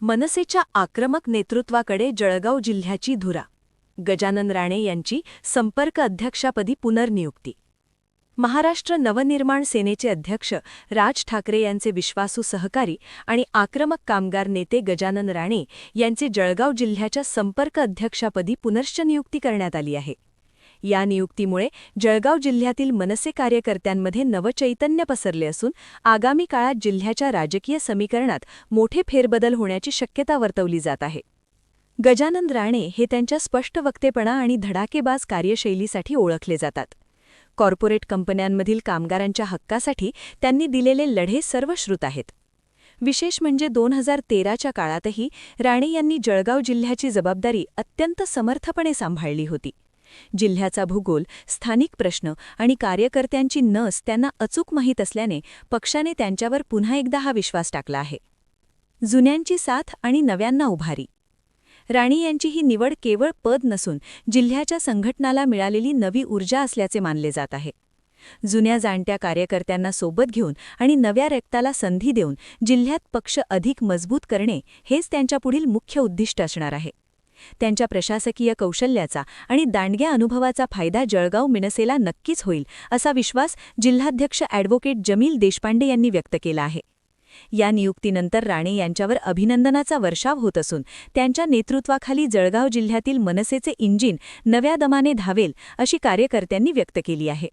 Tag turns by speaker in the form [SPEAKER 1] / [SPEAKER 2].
[SPEAKER 1] मनसेच्या आक्रमक नेतृत्वाकडे जळगाव जिल्ह्याची धुरा. गजानन राणे यांची संपर्क अध्यक्षापदी पुनर्नियुक्ती. महाराष्ट्र नवनिर्माण सेनेचे अध्यक्ष राज ठाकरे यांचे विश्वासू सहकारी आणि आक्रमक कामगार नेते गजानन राणे यांचे जळगाव जिल्ह्याच्या संपर्क अध्यक्षापदी पुनश्च नियुक्ती करण्यात आली आहे. या नियुक्तीमुळे जळगाव जिल्ह्यातील मनसे कार्यकर्त्यांमध्ये नवचैतन्य पसरले असून आगामी काळात जिल्ह्याच्या राजकीय समीकरणात मोठे फेरबदल होण्याची शक्यता वर्तवली जात आहे. गजानन राणे हे त्यांच्या स्पष्ट वक्तेपणा आणि धडाकेबाज कार्यशैलीसाठी ओळखले जातात. कॉर्पोरेट कंपन्यांमधील कामगारांच्या हक्कासाठी त्यांनी दिलेले लढे सर्वश्रुत आहेत. विशेष म्हणजे 2013च्या काळातही राणे यांनी जळगाव जिल्ह्याची जबाबदारी अत्यंत समर्थपणे सांभाळली होती. जिल्ह्याचा भूगोल, स्थानिक प्रश्न आणि कार्यकर्त्यांची नस त्यांना अचूक माहीत असल्याने पक्षाने त्यांच्यावर पुन्हा एकदा हा विश्वास टाकला आहे. जुन्यांची साथ आणि नव्यांना उभारी. राणे यांची ही निवड केवळ पद नसून जिल्ह्याच्या संघटनाला मिळालेली नवी ऊर्जा असल्याचे मानले जात आहे. जुन्या जाणत्या कार्यकर्त्यांना सोबत घेऊन आणि नव्या रक्ताला संधी देऊन जिल्ह्यात पक्ष अधिक मजबूत करणे हेच त्यांच्या पुढील मुख्य उद्दिष्ट असणार आहे. त्यांच्या प्रशासकीय कौशल्याचा आणि दांडग्या अनुभवाचा फायदा जळगाव मनसेला नक्कीच होईल, असा विश्वास जिल्हाध्यक्ष ॲडव्होकेट जमील देशपांडे यांनी व्यक्त केला आहे. या नियुक्तीनंतर राणे यांच्यावर अभिनंदनाचा वर्षाव होत असून त्यांच्या नेतृत्वाखाली जळगाव जिल्ह्यातील मनसेचे इंजिन नव्या दमाने धावेल, अशी कार्यकर्त्यांनी व्यक्त केली आहे.